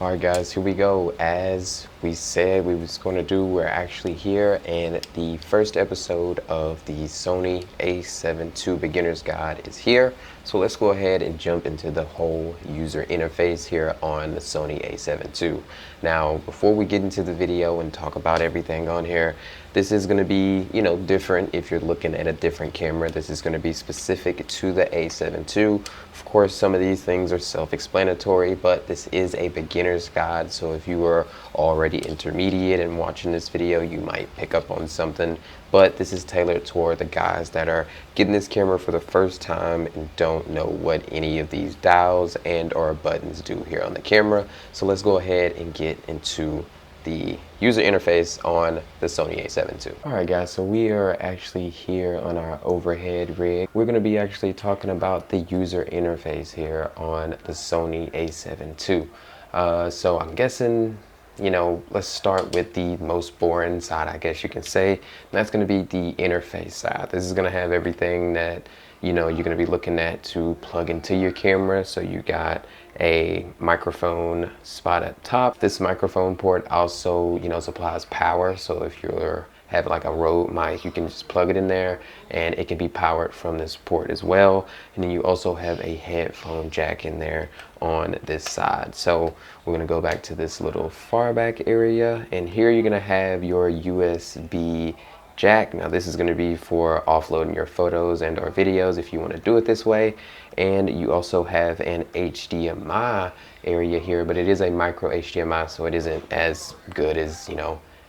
Alright guys, here we go. As we said we was going to do, we're actually here, and the first episode of the Sony A7II Beginner's Guide is here. So let's go ahead and jump into the whole user interface here on the Sony A7II. Now, before we get into the video and talk about everything on here, this is going to be, different if you're looking at a different camera. This is going to be specific to the A7II. Of course, some of these things are self-explanatory, but this is a beginner's guide. So if you are already intermediate and watching this video, you might pick up on something. But this is tailored toward the guys that are getting this camera for the first time and don't know what any of these dials and or buttons do here on the camera. So let's go ahead and get into the user interface on the Sony A7II. Alright guys, so we are actually here on our overhead rig. We're going to be actually talking about the user interface here on the Sony A7II. So I'm guessing, let's start with the most boring side, I guess you can say. And that's going to be the interface side. This is going to have everything that you're going to be looking at to plug into your camera. So you got a microphone spot at top. This microphone port also, supplies power. So if you're have like a Rode mic, you can just plug it in there and it can be powered from this port as well. And then you also have a headphone jack in there on this side. So we're gonna go back to this little far back area, and here you're gonna have your USB jack. Now this is going to be for offloading your photos and or videos if you want to do it this way. And you also have an HDMI area here, but it is a micro HDMI, so it isn't as good as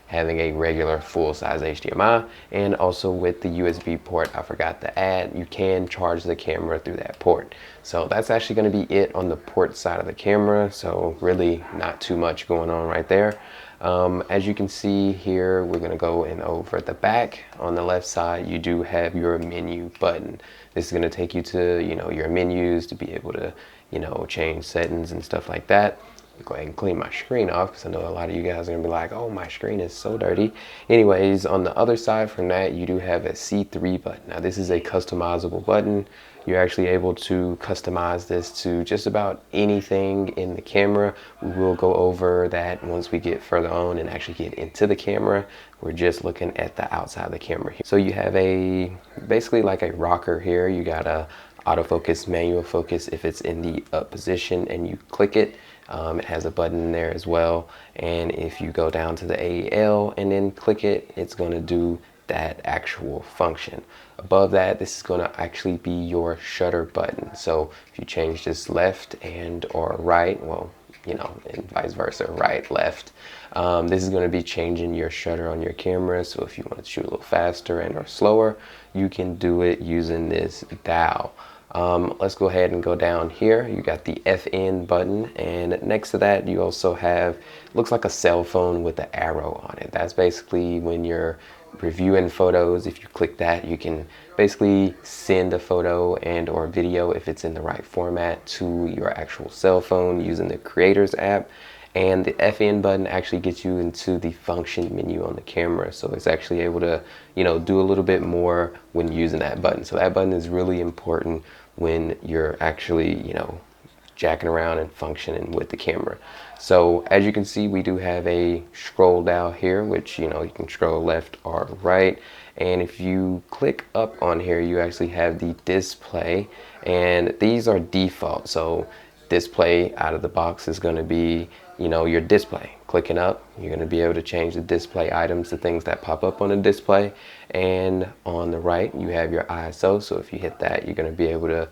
having a regular full-size HDMI. And also with the USB port, I forgot to add, you can charge the camera through that port. So that's actually going to be it on the port side of the camera. So really not too much going on right there. As you can see here, we're going to go in over the back. On the left side, you do have your menu button. This is going to take you to, your menus to be able to, change settings and stuff like that. Go ahead and clean my screen off because I know a lot of you guys are going to be like, oh, my screen is so dirty. Anyways, on the other side from that, you do have a C3 button. Now, this is a customizable button. You're actually able to customize this to just about anything in the camera. We will go over that once we get further on and actually get into the camera. We're just looking at the outside of the camera here. So you have basically like a rocker here. You got a autofocus, manual focus if it's in the up position and you click it. It has a button in there as well, and if you go down to the AL and then click it, it's going to do that actual function. Above that, this is going to actually be your shutter button. So if you change this left and or right, well, and vice versa, right, left, this is going to be changing your shutter on your camera. So if you want to shoot a little faster and or slower, you can do it using this dial. Let's go ahead and go down here. You got the FN button, and next to that you also have, looks like a cell phone with an arrow on it. That's basically when you're reviewing photos. If you click that, you can basically send a photo and or video if it's in the right format to your actual cell phone using the Creators app. And the FN button actually gets you into the function menu on the camera. So it's actually able to, do a little bit more when using that button. So that button is really important when you're actually, jacking around and functioning with the camera. So as you can see, we do have a scroll dial here, which, you can scroll left or right. And if you click up on here, you actually have the display, and these are default. So display out of the box is going to be, your display. Clicking up, you're going to be able to change the display items, the things that pop up on the display. And on the right, you have your ISO. So if you hit that, you're going to be able to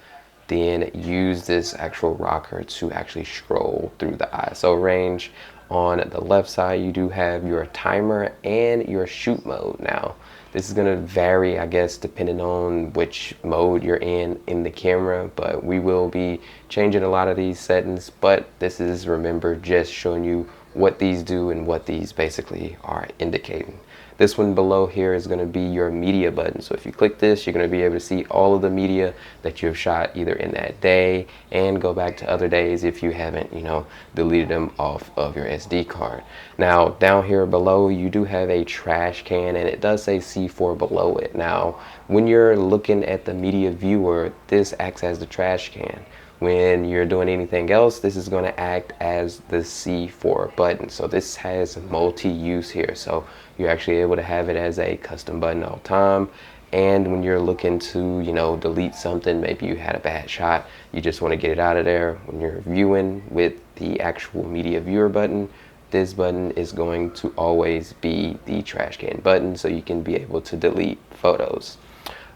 then use this actual rocker to actually scroll through the ISO range. On the left side, you do have your timer and your shoot mode. Now, this is going to vary, I guess, depending on which mode you're in the camera, but we will be changing a lot of these settings. But this is, remember, just showing you what these do and what these basically are indicating. This one below here is going to be your media button. So if you click this, you're going to be able to see all of the media that you've shot either in that day and go back to other days if you haven't, deleted them off of your SD card. Now, down here below, you do have a trash can, and it does say C4 below it. Now, when you're looking at the media viewer, this acts as the trash can. When you're doing anything else, this is going to act as the C4 button. So this has multi-use here. So you're actually able to have it as a custom button all the time. And when you're looking to, delete something, maybe you had a bad shot, you just want to get it out of there. When you're viewing with the actual media viewer button, this button is going to always be the trash can button, so you can be able to delete photos.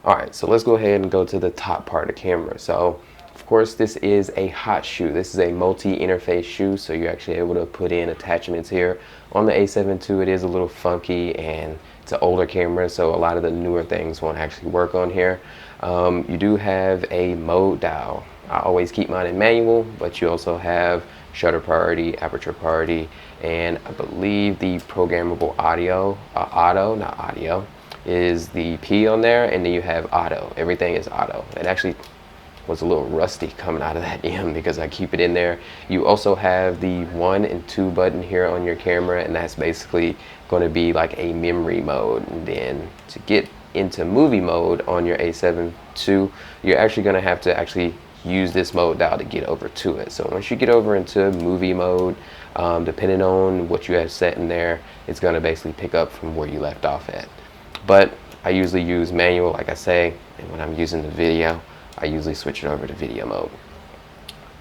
All right, so let's go ahead and go to the top part of the camera. So of course, this is a Hotshoe. This is a multi-interface shoe, so you're actually able to put in attachments here. On the A7II, it is a little funky, and it's an older camera, so a lot of the newer things won't actually work on here. You do have a mode dial. I always keep mine in manual, but you also have shutter priority, aperture priority, and I believe the programmable auto is the P on there, and then you have auto. Everything is auto. It actually was a little rusty coming out of that M because I keep it in there. You also have the 1 and 2 button here on your camera, and that's basically going to be like a memory mode. And then to get into movie mode on your A7II, you're actually going to have to actually use this mode dial to get over to it. So once you get over into movie mode, depending on what you have set in there, it's going to basically pick up from where you left off at. But I usually use manual, like I say, and when I'm using the video, I usually switch it over to video mode.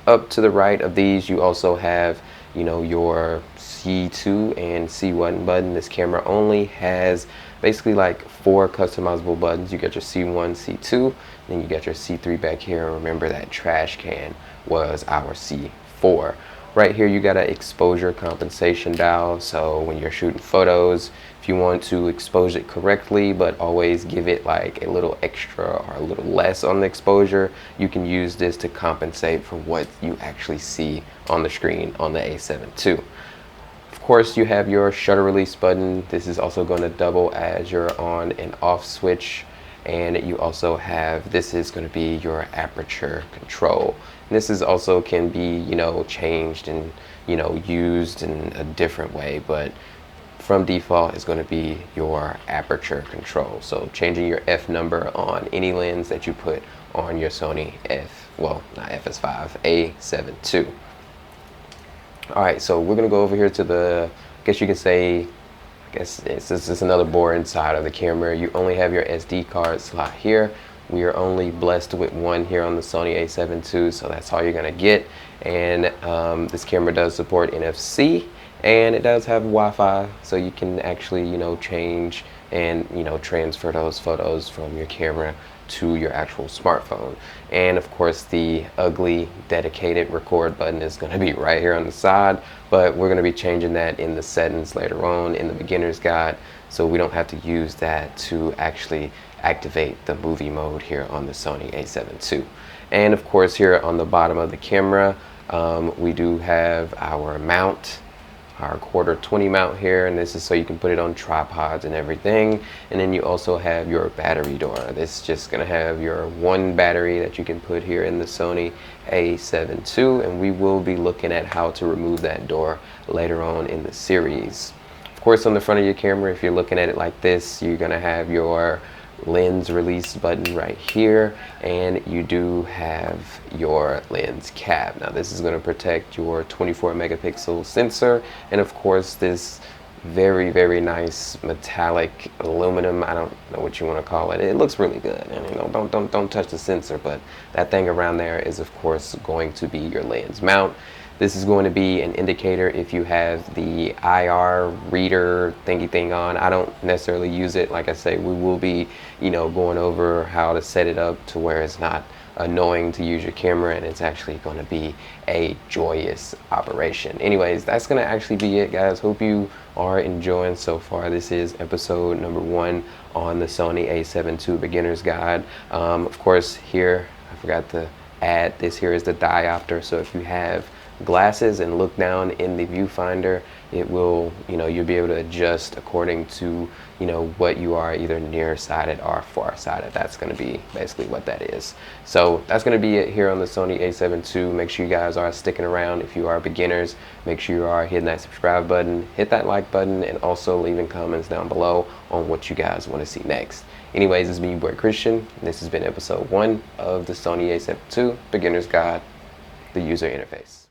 Up to the right of these, you also have, your C2 and C1 button. This camera only has basically like 4 customizable buttons. You got your C1, C2, then you got your C3 back here. And remember that trash can was our C4. Right here, you got an exposure compensation dial. So when you're shooting photos, if you want to expose it correctly, but always give it like a little extra or a little less on the exposure, you can use this to compensate for what you actually see on the screen on the A7II. Of course, you have your shutter release button. This is also going to double as your on and off switch. And you also have, this is going to be your aperture control. And this is also can be, changed and, used in a different way, but from default is going to be your aperture control. So changing your F number on any lens that you put on your Sony A7II. All right, so we're going to go over here to the, I guess you can say, it's just another board inside of the camera. You only have your SD card slot here. We are only blessed with one here on the Sony A7II, so that's all you're gonna get. And this camera does support NFC, and it does have Wi-Fi, so you can actually, change and, transfer those photos from your camera to your actual smartphone. And of course, the ugly dedicated record button is going to be right here on the side, but we're going to be changing that in the settings later on in the beginner's guide, so we don't have to use that to actually activate the movie mode here on the Sony A7II. And of course, here on the bottom of the camera, we do have our mount, our 1/4-20 mount here, and this is so you can put it on tripods and everything. And then you also have your battery door. This is just gonna have your one battery that you can put here in the Sony A7II, and we will be looking at how to remove that door later on in the series. Of course, on the front of your camera, if you're looking at it like this, you're gonna have your lens release button right here, and you do have your lens cap. Now this is going to protect your 24 megapixel sensor, and of course this very nice metallic aluminum, I don't know what you want to call it, it looks really good, and don't touch the sensor, but that thing around there is of course going to be your lens mount. This is going to be an indicator if you have the IR reader thingy thing on. I don't necessarily use it. Like I say, we will be, going over how to set it up to where it's not annoying to use your camera, and it's actually going to be a joyous operation. Anyways, that's going to actually be it, guys. Hope you are enjoying so far. This is episode number 1 on the Sony A7II beginner's guide. Of course, here I forgot to add, this here is the diopter, so if you have glasses and look down in the viewfinder, it will, you'll be able to adjust according to, what you are, either nearsighted or farsighted. That's going to be basically what that is. So that's going to be it here on the Sony A7II. Make sure you guys are sticking around. If you are beginners, make sure you are hitting that subscribe button, hit that like button, and also leaving comments down below on what you guys want to see next. Anyways, this is me, your boy Christian. This has been episode 1 of the Sony A7II Beginner's Guide. the user interface.